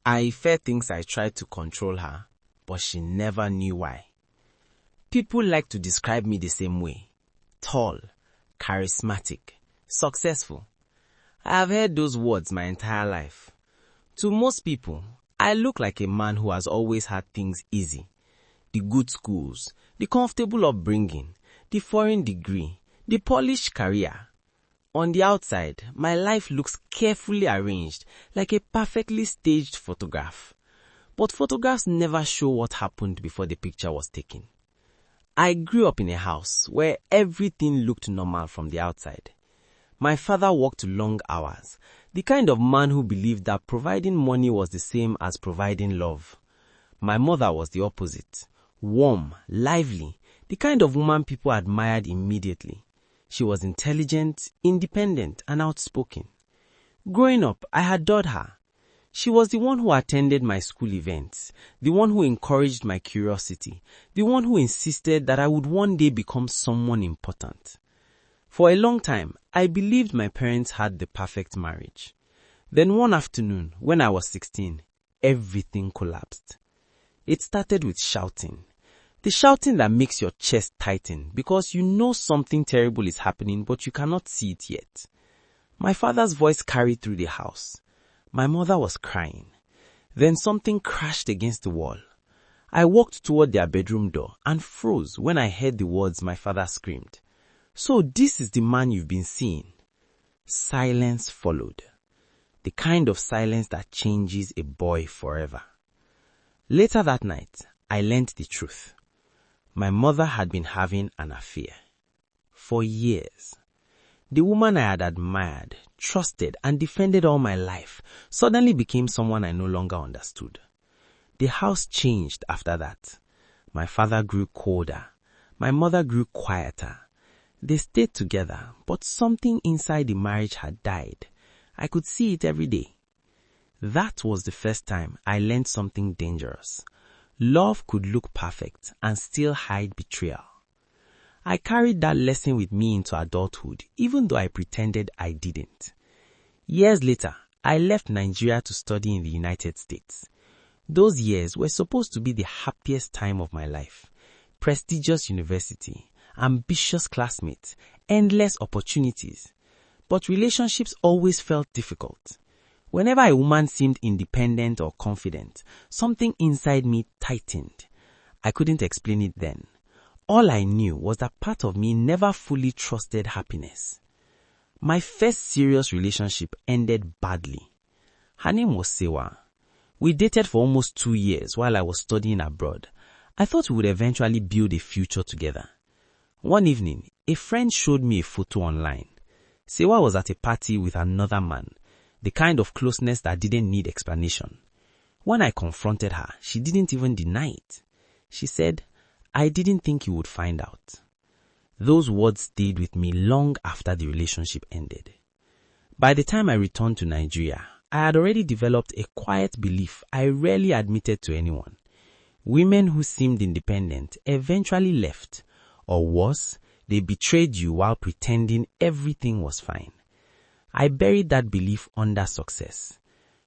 Aife thinks I tried to control her, but she never knew why. People like to describe me the same way. Tall, charismatic, successful. I have heard those words my entire life. To most people, I look like a man who has always had things easy. The good schools, the comfortable upbringing, the foreign degree, the polished career. On the outside, my life looks carefully arranged, like a perfectly staged photograph. But photographs never show what happened before the picture was taken. I grew up in a house where everything looked normal from the outside. My father worked long hours, the kind of man who believed that providing money was the same as providing love. My mother was the opposite, warm, lively, the kind of woman people admired immediately. She was intelligent, independent, and outspoken. Growing up, I adored her. She was the one who attended my school events, the one who encouraged my curiosity, the one who insisted that I would one day become someone important. For a long time, I believed my parents had the perfect marriage. Then one afternoon, when I was 16, everything collapsed. It started with shouting. The shouting that makes your chest tighten because you know something terrible is happening but you cannot see it yet. My father's voice carried through the house. My mother was crying. Then something crashed against the wall. I walked toward their bedroom door and froze when I heard the words my father screamed. "So this is the man you've been seeing." Silence followed. The kind of silence that changes a boy forever. Later that night, I learned the truth. My mother had been having an affair. For years. The woman I had admired, trusted, and defended all my life suddenly became someone I no longer understood. The house changed after that. My father grew colder. My mother grew quieter. They stayed together, but something inside the marriage had died. I could see it every day. That was the first time I learned something dangerous. Love could look perfect and still hide betrayal. I carried that lesson with me into adulthood, even though I pretended I didn't. Years later, I left Nigeria to study in the United States. Those years were supposed to be the happiest time of my life. Prestigious university, ambitious classmates, endless opportunities. But relationships always felt difficult. Whenever a woman seemed independent or confident, something inside me tightened. I couldn't explain it then. All I knew was that part of me never fully trusted happiness. My first serious relationship ended badly. Her name was Sewa. We dated for almost 2 years while I was studying abroad. I thought we would eventually build a future together. One evening, a friend showed me a photo online. Sewa was at a party with another man, the kind of closeness that didn't need explanation. When I confronted her, she didn't even deny it. She said, "I didn't think you would find out." Those words stayed with me long after the relationship ended. By the time I returned to Nigeria, I had already developed a quiet belief I rarely admitted to anyone. Women who seemed independent eventually left, or worse, they betrayed you while pretending everything was fine. I buried that belief under success.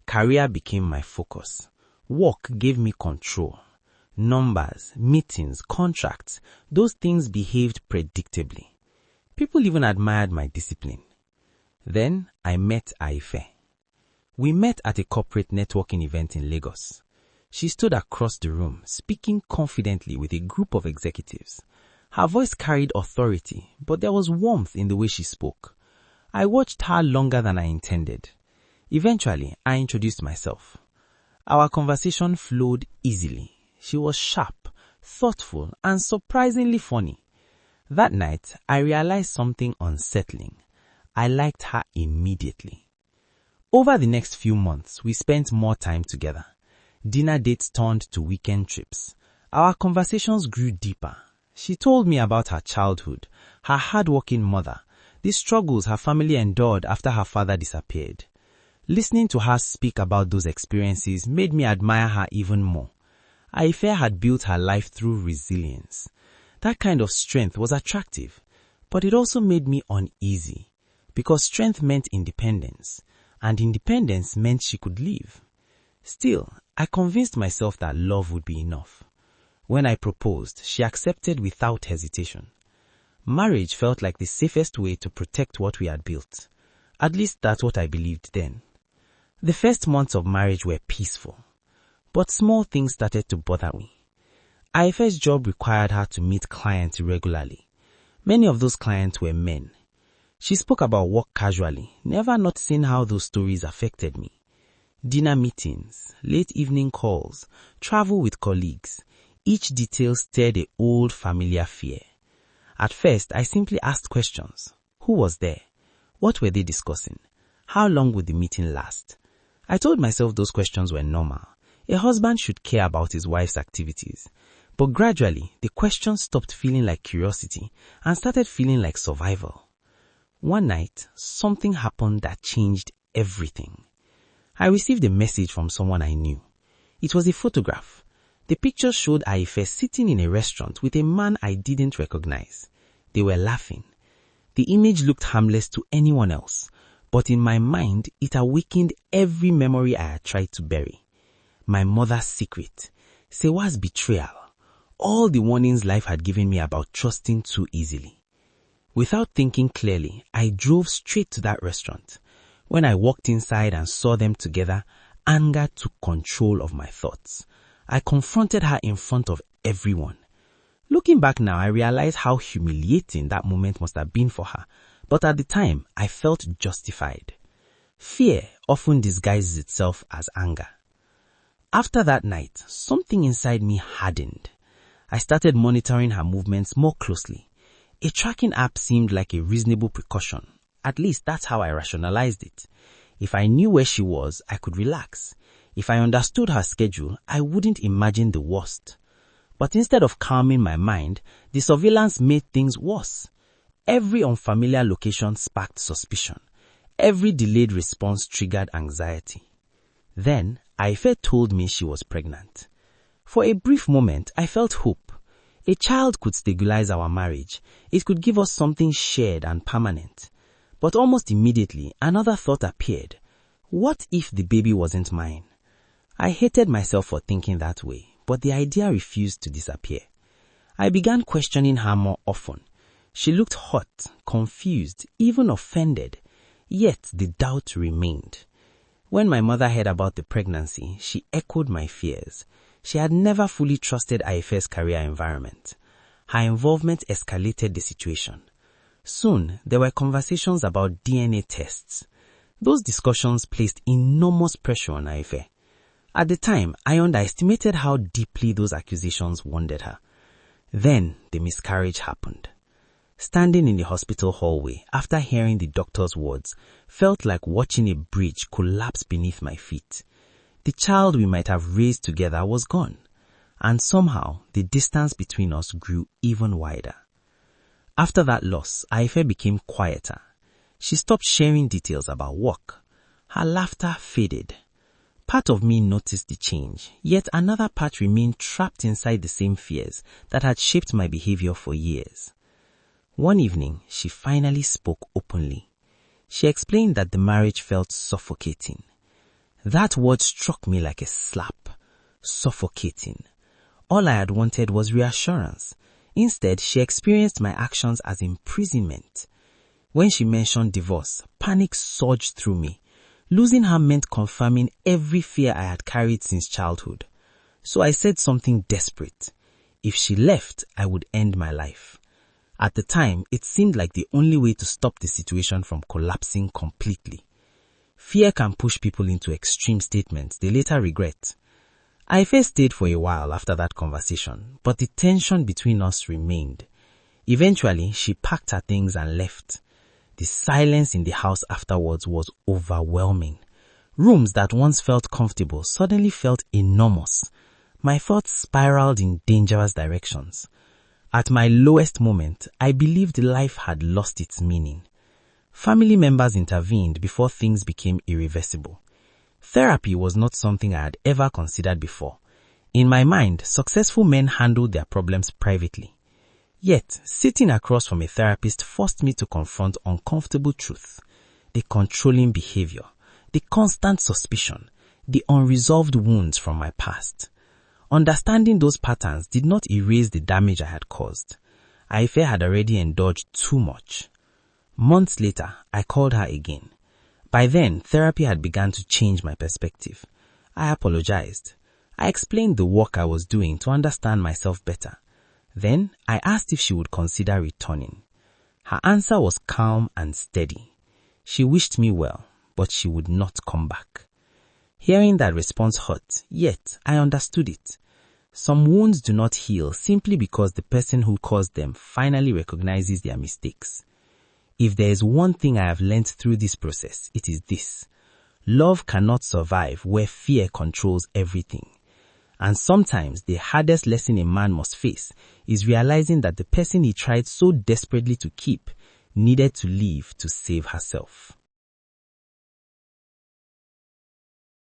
Career became my focus. Work gave me control. Numbers, meetings, contracts, those things behaved predictably. People even admired my discipline. Then I met Aife. We met at a corporate networking event in Lagos. She stood across the room, speaking confidently with a group of executives. Her voice carried authority, but there was warmth in the way she spoke. I watched her longer than I intended. Eventually, I introduced myself. Our conversation flowed easily. She was sharp, thoughtful, and surprisingly funny. That night, I realized something unsettling. I liked her immediately. Over the next few months, we spent more time together. Dinner dates turned to weekend trips. Our conversations grew deeper. She told me about her childhood, her hardworking mother, the struggles her family endured after her father disappeared. Listening to her speak about those experiences made me admire her even more. Aife had built her life through resilience. That kind of strength was attractive, but it also made me uneasy, because strength meant independence, and independence meant she could leave. Still, I convinced myself that love would be enough. When I proposed, she accepted without hesitation. Marriage felt like the safest way to protect what we had built. At least that's what I believed then. The first months of marriage were peaceful, but small things started to bother me. IF's job required her to meet clients regularly. Many of those clients were men. She spoke about work casually, never noticing how those stories affected me. Dinner meetings, late evening calls, travel with colleagues, each detail stirred an old familiar fear. At first, I simply asked questions. Who was there? What were they discussing? How long would the meeting last? I told myself those questions were normal. A husband should care about his wife's activities. But gradually, the questions stopped feeling like curiosity and started feeling like survival. One night, something happened that changed everything. I received a message from someone I knew. It was a photograph. The picture showed Aife sitting in a restaurant with a man I didn't recognize. They were laughing. The image looked harmless to anyone else, but in my mind, it awakened every memory I had tried to bury. My mother's secret, Sewa's betrayal, all the warnings life had given me about trusting too easily. Without thinking clearly, I drove straight to that restaurant. When I walked inside and saw them together, anger took control of my thoughts. I confronted her in front of everyone. Looking back now, I realize how humiliating that moment must have been for her, but at the time, I felt justified. Fear often disguises itself as anger. After that night, something inside me hardened. I started monitoring her movements more closely. A tracking app seemed like a reasonable precaution. At least that's how I rationalized it. If I knew where she was, I could relax. If I understood her schedule, I wouldn't imagine the worst. But instead of calming my mind, the surveillance made things worse. Every unfamiliar location sparked suspicion. Every delayed response triggered anxiety. Then, Aife told me she was pregnant. For a brief moment, I felt hope. A child could stabilize our marriage. It could give us something shared and permanent. But almost immediately, another thought appeared. What if the baby wasn't mine? I hated myself for thinking that way, but the idea refused to disappear. I began questioning her more often. She looked hot, confused, even offended. Yet the doubt remained. When my mother heard about the pregnancy, she echoed my fears. She had never fully trusted Aife's career environment. Her involvement escalated the situation. Soon, there were conversations about DNA tests. Those discussions placed enormous pressure on Aife. At the time, I underestimated how deeply those accusations wounded her. Then, the miscarriage happened. Standing in the hospital hallway after hearing the doctor's words felt like watching a bridge collapse beneath my feet. The child we might have raised together was gone, and somehow the distance between us grew even wider. After that loss, Aife became quieter. She stopped sharing details about work. Her laughter faded. Part of me noticed the change, yet another part remained trapped inside the same fears that had shaped my behavior for years. One evening, she finally spoke openly. She explained that the marriage felt suffocating. That word struck me like a slap. Suffocating. All I had wanted was reassurance. Instead, she experienced my actions as imprisonment. When she mentioned divorce, panic surged through me. Losing her meant confirming every fear I had carried since childhood. So I said something desperate. If she left, I would end my life. At the time, it seemed like the only way to stop the situation from collapsing completely. Fear can push people into extreme statements they later regret. I first stayed for a while after that conversation, but the tension between us remained. Eventually, she packed her things and left. The silence in the house afterwards was overwhelming. Rooms that once felt comfortable suddenly felt enormous. My thoughts spiraled in dangerous directions. At my lowest moment, I believed life had lost its meaning. Family members intervened before things became irreversible. Therapy was not something I had ever considered before. In my mind, successful men handled their problems privately. Yet, sitting across from a therapist forced me to confront uncomfortable truth, the controlling behavior, the constant suspicion, the unresolved wounds from my past. Understanding those patterns did not erase the damage I had caused. Aife had already endured too much. Months later, I called her again. By then, therapy had begun to change my perspective. I apologized. I explained the work I was doing to understand myself better. Then, I asked if she would consider returning. Her answer was calm and steady. She wished me well, but she would not come back. Hearing that response hurt, yet I understood it. Some wounds do not heal simply because the person who caused them finally recognizes their mistakes. If there is one thing I have learned through this process, it is this. Love cannot survive where fear controls everything. And sometimes the hardest lesson a man must face is realizing that the person he tried so desperately to keep needed to leave to save herself.